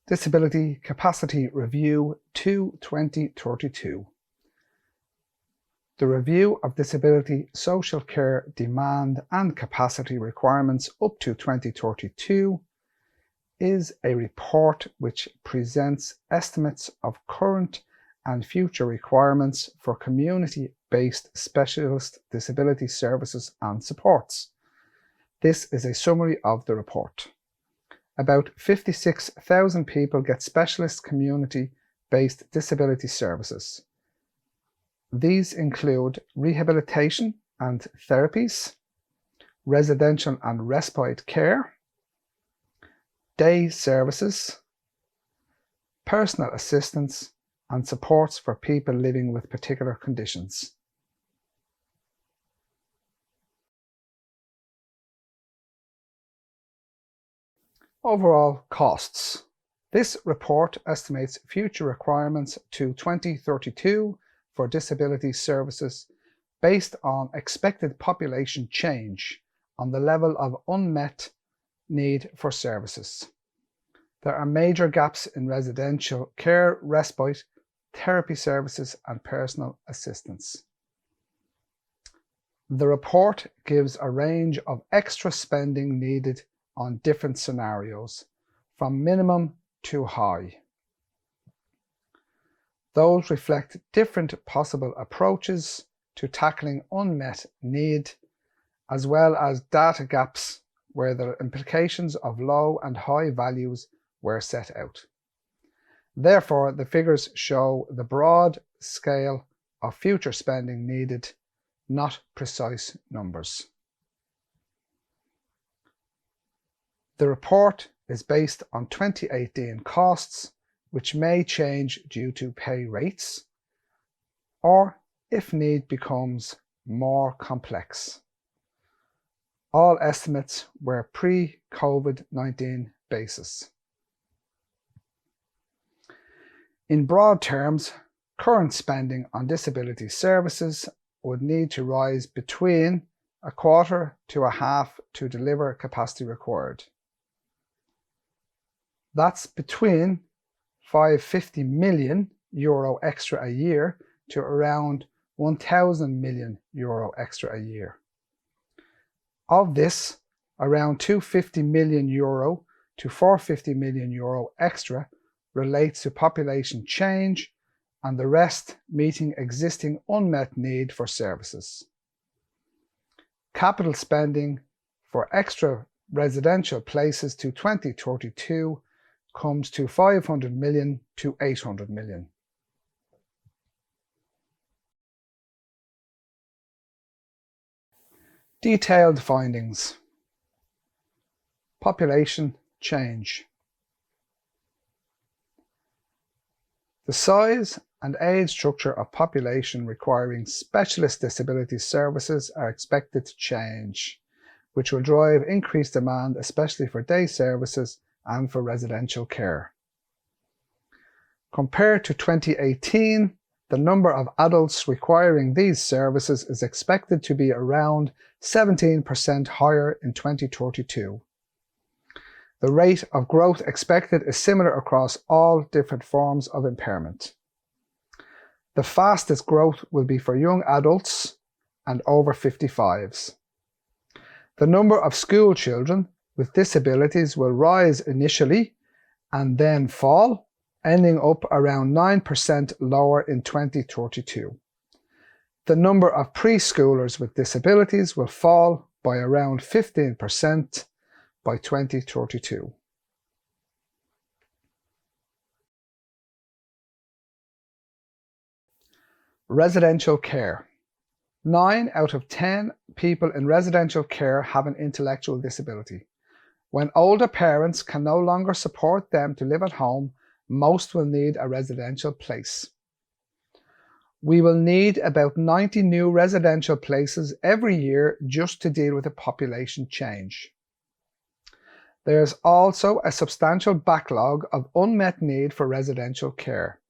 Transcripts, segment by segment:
Disability Capacity Review 2/2032. The review of disability social care demand and capacity requirements up to 2032 is a report which presents estimates of current and future requirements for community-based specialist disability services and supports. This is a summary of the report. About 56,000 people get specialist community-based disability services. These include rehabilitation and therapies, residential and respite care, day services, personal assistance, and supports for people living with particular conditions. Overall costs. This report estimates future requirements to 2032 for disability services based on expected population change on the level of unmet need for services. There are major gaps in residential care, respite, therapy services, and personal assistance. The report gives a range of extra spending needed on different scenarios, from minimum to high. Those reflect different possible approaches to tackling unmet need, as well as data gaps where the implications of low and high values were set out. Therefore, the figures show the broad scale of future spending needed, not precise numbers. The report is based on 2018 costs, which may change due to pay rates, or if need becomes more complex. All estimates were pre-COVID-19 basis. In broad terms, current spending on disability services would need to rise between a quarter to a half to deliver capacity required. That's between €550 million extra a year to around €1,000 million extra a year. Of this, around €250 million to €450 million extra relates to population change, and the rest meeting existing unmet need for services. Capital spending for extra residential places to 2032 comes to €500 million to €800 million. Detailed findings. Population change. The size and age structure of population requiring specialist disability services are expected to change, which will drive increased demand, especially for day services and for residential care. Compared to 2018, the number of adults requiring these services is expected to be around 17% higher in 2032. The rate of growth expected is similar across all different forms of impairment. The fastest growth will be for young adults and over 55s. The number of school children with disabilities will rise initially and then fall, ending up around 9% lower in 2032. The number of preschoolers with disabilities will fall by around 15% by 2032. Residential care. 9 out of 10 people in residential care have an intellectual disability. When older parents can no longer support them to live at home, most will need a residential place. We will need about 90 new residential places every year just to deal with the population change. There is also a substantial backlog of unmet need for residential care.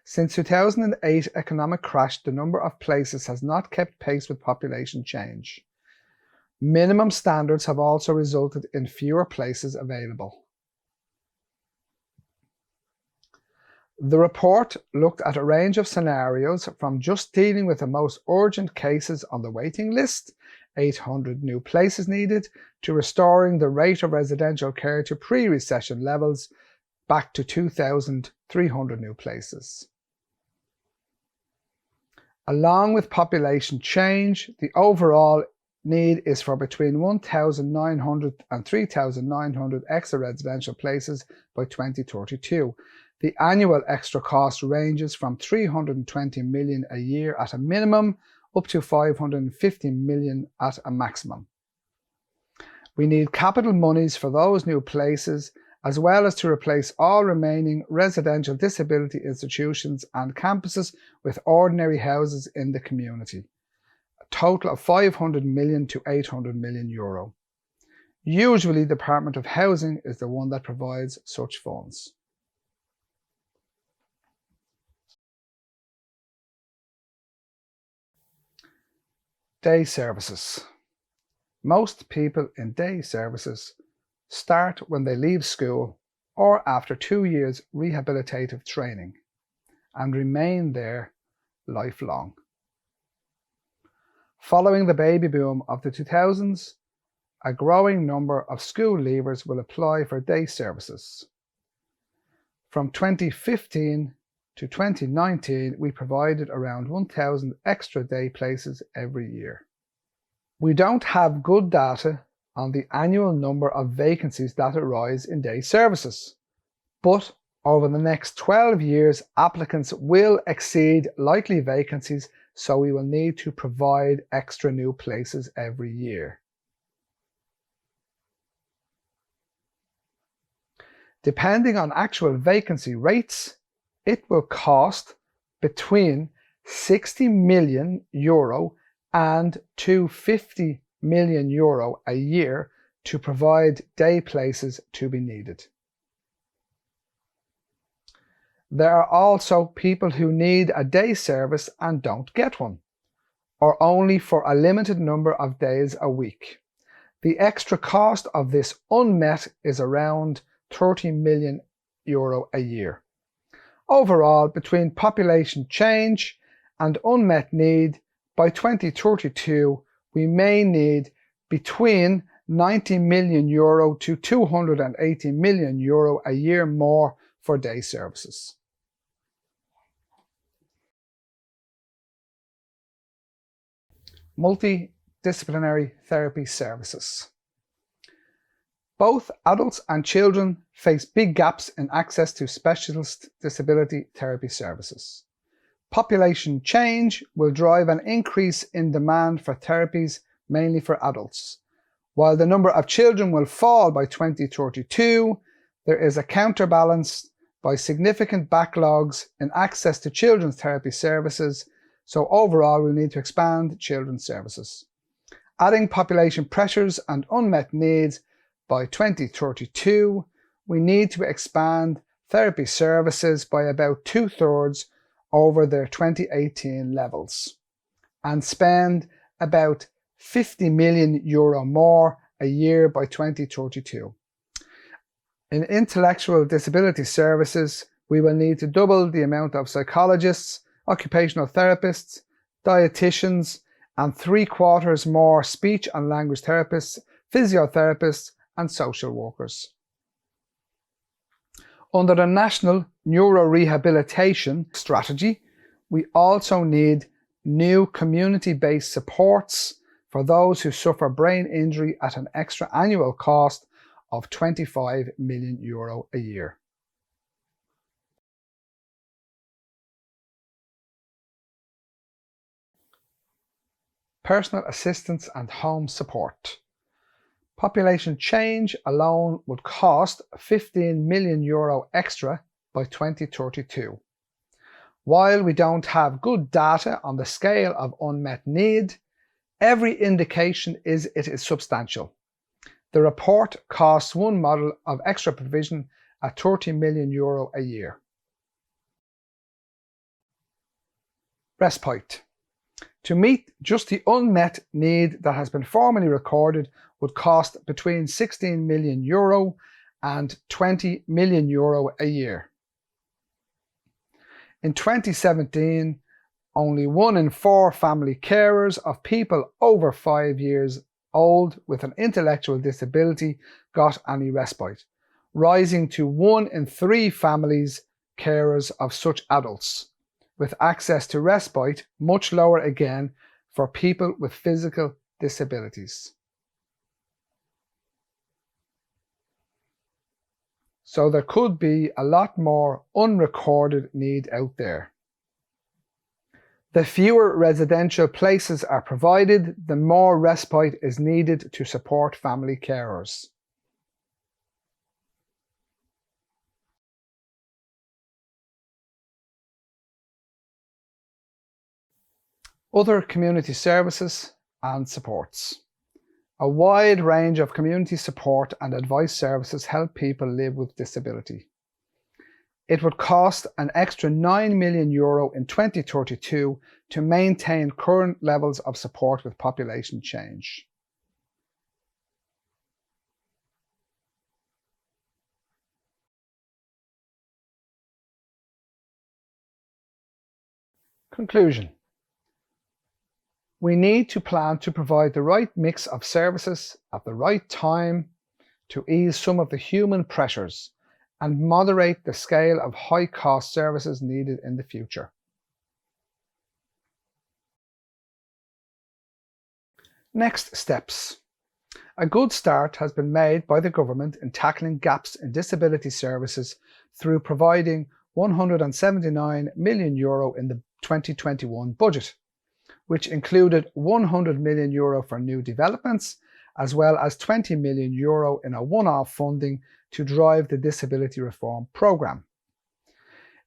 Since 2008 economic crash, the number of places has not kept pace with population change. Minimum standards have also resulted in fewer places available. The report looked at a range of scenarios from just dealing with the most urgent cases on the waiting list, 800 new places needed, to restoring the rate of residential care to pre-recession levels back to 2,300 new places. Along with population change, the overall need is for between 1,900 and 3,900 extra residential places by 2032. The annual extra cost ranges from 320 million a year at a minimum up to 550 million at a maximum. We need capital monies for those new places, as well as to replace all remaining residential disability institutions and campuses with ordinary houses in the community. A total of 500 million to 800 million euro. Usually, the Department of Housing is the one that provides such funds. Day services. Most people in day services start when they leave school or after 2 years rehabilitative training and remain there lifelong. Following the baby boom of the 2000s, a growing number of school leavers will apply for day services. From 2015 to 2019, we provided around 1,000 extra day places every year. We don't have good data on the annual number of vacancies that arise in day services, but over the next 12 years, applicants will exceed likely vacancies, so we will need to provide extra new places every year. Depending on actual vacancy rates, it will cost between 60 million euro and 250 million euro a year to provide day places to be needed. There are also people who need a day service and don't get one, or only for a limited number of days a week. The extra cost of this unmet is around 30 million euro a year. Overall, between population change and unmet need, by 2032, we may need between 90 million euro to 280 million euro a year more for day services. Multidisciplinary therapy services. Both adults and children face big gaps in access to specialist disability therapy services. Population change will drive an increase in demand for therapies, mainly for adults. While the number of children will fall by 2032, there is a counterbalance by significant backlogs in access to children's therapy services, so overall we'll need to expand children's services. Adding population pressures and unmet needs, by 2032, we need to expand therapy services by about 2/3 over their 2018 levels and spend about 50 million euro more a year by 2032. In intellectual disability services, we will need to double the amount of psychologists, occupational therapists, dietitians, and 3/4 more speech and language therapists, physiotherapists, and social workers. Under the National Neurorehabilitation Strategy, we also need new community-based supports for those who suffer brain injury at an extra annual cost of 25 million euro a year. Personal assistance and home support. Population change alone would cost 15 million euro extra by 2032. While we don't have good data on the scale of unmet need, every indication is it is substantial. The report costs one model of extra provision at 30 million euro a year. Respite. To meet just the unmet need that has been formally recorded would cost between 16 million euro and 20 million euro a year. In 2017, only 1 in 4 family carers of people over 5 years old with an intellectual disability got any respite, rising to 1 in 3 families carers of such adults, with access to respite much lower again for people with physical disabilities. So there could be a lot more unrecorded need out there. The fewer residential places are provided, the more respite is needed to support family carers. Other community services and supports. A wide range of community support and advice services help people live with disability. It would cost an extra €9 million in 2032 to maintain current levels of support with population change. Conclusion. We need to plan to provide the right mix of services at the right time to ease some of the human pressures and moderate the scale of high-cost services needed in the future. Next steps. A good start has been made by the government in tackling gaps in disability services through providing €179 million in the 2021 budget, which included €100 million for new developments, as well as €20 million in a one-off funding to drive the disability reform programme.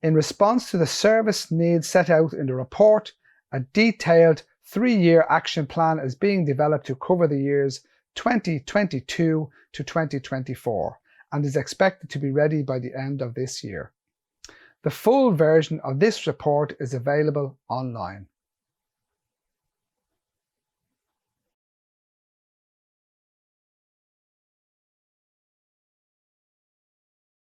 In response to the service needs set out in the report, a detailed 3-year action plan is being developed to cover the years 2022 to 2024 and is expected to be ready by the end of this year. The full version of this report is available online.